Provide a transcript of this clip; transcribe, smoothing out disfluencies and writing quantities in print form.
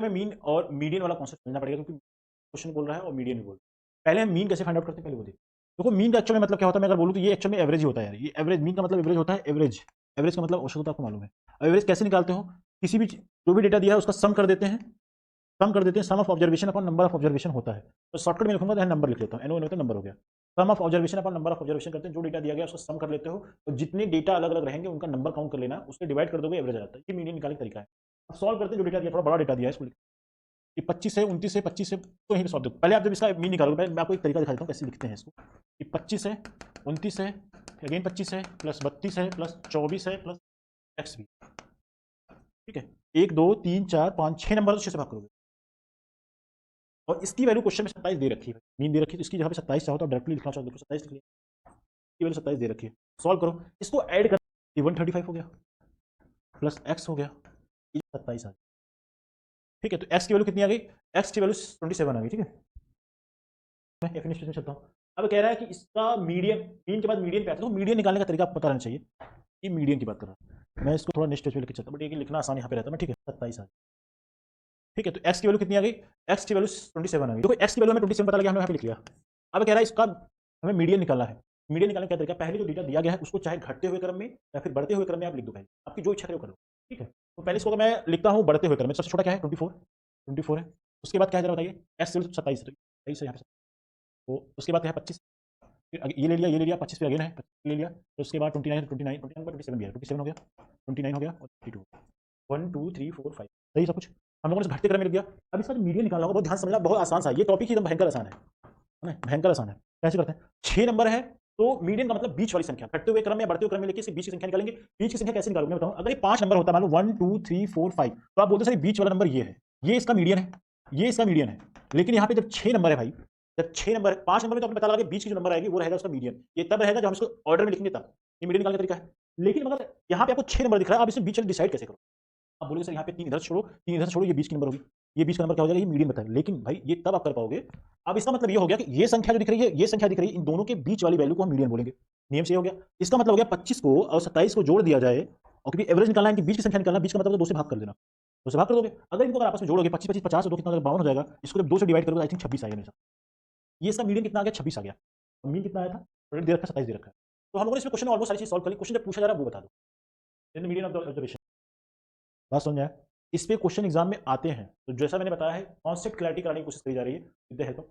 हमें मीन और मीडियन वाला कॉन्सेप्ट समझना पड़ेगा क्योंकि क्वेश्चन बोल रहा है और मीडियन भी बोल रहा है। पहले हम मीन कैसे फाइंड आउट करते हैं पहले वो देखो। देखो मीन का एक्चुअल में मतलब क्या होता है, मैं अगर बोलूँ तो ये एक्चुअल में एवरेज ही होता है यार। ये एवरेज, मीन का मतलब एवरेज होता है। एवरेज, एवरेज का मतलब औसत होता है, आपको मालूम है। एवरेज कैसे निकालते हो? किसी भी जो भी डेटा दिया है उसका सम कर देते हैं, सम कर देते हैं। Sum of observation upon number of observation होता है। तो शॉर्टकट में लिखूंगा तो नंबर लिख लेता हूँ, एनओ मतलब नंबर हो गया। Sum of observation upon number of observation करते हैं, जो डेटा दिया गया उसको सम कर लेते हो, तो जितने डेटा अलग अलग रहेंगे उनका नंबर काउंट कर लेना, उससे डिवाइड कर दोगे, एवरेज आ जाता है। ये मीडियन निकालने का तरीका है। अब सॉल्व करते हैं। जो डेटा दिया, थोड़ा बड़ा डेटा दिया है, इसको कि 25 है, 29 है, 25 है, तो यहीं पे सॉल्व देखो। पहले आप जब इसका मीन निकालोगे, पहले मैं आपको एक तरीका दिखा देता हूँ कैसे लिखते हैं इसको। कि 25 है, 29 है, अगेन 25 है, प्लस 32 है, प्लस 24 है, प्लस एक्स भी। ठीक है, 1 2 3 4 5 6 नंबर तो 6 से भाग करोगे। और इसकी वैल्यू क्वेश्चन में 27 दे रखी है, मीन दे रखी है, तो इसकी जगह पे 27 चाहो तो आप डायरेक्टली लिखना चाहो तो 27 लिख लिया। इसकी वैल्यू 27 दे रखी है। सॉल्व करो, इसको ऐड कर, 135 हो गया, प्लस एक्स हो गया, 27 आ गया। ठीक है, तो एक्स की वैल्यू कितनी आ गई? एक्स की वैल्यू 27 आ गई। ठीक है, मैं डेफिनेशन में चलता हूँ। अब कह रहा है कि इसका मीडियन, मीन के बाद मीडियन पे आता है, तो मीडियन निकालने का तरीका आपको पता रहना चाहिए। ये मीडियन की बात कर रहा हूँ मैं, इसको थोड़ा नेक्स्ट पेज पे लेके चलता हूँ, बट ये लिखना आसान यहाँ पे रहता है। मैं ठीक है, 27 आ गई। ठीक है, तो एक्स की वैल्यू कितनी आ गई? एक्स की वैल्यू 27 आ गई। देखो एक्स की वैल्यू हमें 27 पता लगा, हमने यहाँ पे लिख लिया। अब कह रहा है इसका हमें मीडियन निकालना है। मीडियन निकालने का तरीका, पहले जो डेटा दिया गया है उसको चाहे घटते हुए क्रम में या फिर बढ़ते हुए क्रम में आप लिख दो, पहले आपकी जो इच्छा करे वो करो। ठीक है, तो पहले इसको मैं लिखता हूँ बढ़ते हुए क्रम में। सबसे छोटा क्या है? 24, 24 है। उसके बाद क्या है जरा बताइए? एक्स की वैल्यू 27 है, 27 है यहाँ पे। तो उसके बाद क्या है? 25। फिर ये ले लिया, ये ले लिया, 25 पे अगेन है, 25 ले लिया। तो उसके बाद 29 है, 29 29 पर 27 भी है, 27 हो गया, 29 हो गया और 32, 1 2 3 4 5, सही सब कुछ। हम लोगों ने घटते क्रम में लिख दिया। अब इसका जो मीडियन निकालना होगा, बहुत ध्यान से समझना, बहुत आसान सा है ये टॉपिक ही, एकदम भयंकर आसान है ना, भयंकर आसान है। कैसे करते हैं? 6 नंबर है, तो मीडियन का मतलब बीच वाली संख्या, घटते हुए क्रम में बढ़ते हुए क्रम में लेके इसके बीच की संख्या निकालेंगे। बीच की संख्या कैसे निकालोगे मैं बताऊं। अगर ये 5 नंबर होता, मान लो 1 2 3 4 5, तो आप बोलते सर बीच वाला नंबर ये है, ये इसका मीडियन है, ये इसका मीडियन है। लेकिन यहाँ पे जब 6 नंबर है भाई, जब 6 नंबर है, 5 नंबर में तो आपने पता लगा बीच की जो नंबर आएगी वो रहेगा उसका मीडियन। ये तब रहेगा जब हम इसको ऑर्डर में लिखेंगे तब। ये मीडियन निकालने का तरीका है। लेकिन मगर यहाँ पे आपको 6 नंबर दिख रहा है, आप इसमें बीच वाले डिसाइड कैसे करो? आप बोलोगे सर यहाँ पे 3 इधर छोड़ो, 3 इधर छोड़ो, ये बीच की नंबर होगी, ये बीच का नंबर क्या हो जाएगा? ये मीडियन बताएगा। लेकिन भाई ये तब आप कर पाओगे। अब इसका मतलब ये हो गया कि ये संख्या जो दिख रही है, ये संख्या दिख रही है, इन दोनों के बीच वाली वैल्यू को हम मीडियन बोलेंगे। नियम से हो गया। इसका मतलब हो गया 25 को और 27 को जोड़ दिया जाए, और क्योंकि एवरेज निकालना है, इनके बीच की संख्या निकालना, बीच का मतलब 2 से भाग कर देना। 2 से भाग कर दोगे, अगर इनको अगर आपस में जोड़ोगे, 25 25 50 और 2 कितना, 52 हो जाएगा। इसको जब 2 से डिवाइड करोगे, आई थिंक 26 आएगा मेरे साथ। ये इसका मीडियन कितना आ गया? 26 आ गया। और मीन कितना आया था? ऑलरेडी दे रखा है, 27 दे रखा है। तो हम लोगों ने इसमें क्वेश्चन में ऑलमोस्ट सारी चीज सॉल्व कर ली। क्वेश्चन जब पूछा जा रहा है वो बता दो, मीडियन ऑफ द ऑब्जर्वेशन। बात समझ आया? इस पे क्वेश्चन एग्जाम में आते हैं, तो जैसा मैंने बताया है, कॉन्सेप्ट क्लैरिटी कराने की कोशिश करी जा रही है विद द हेल्प ऑफ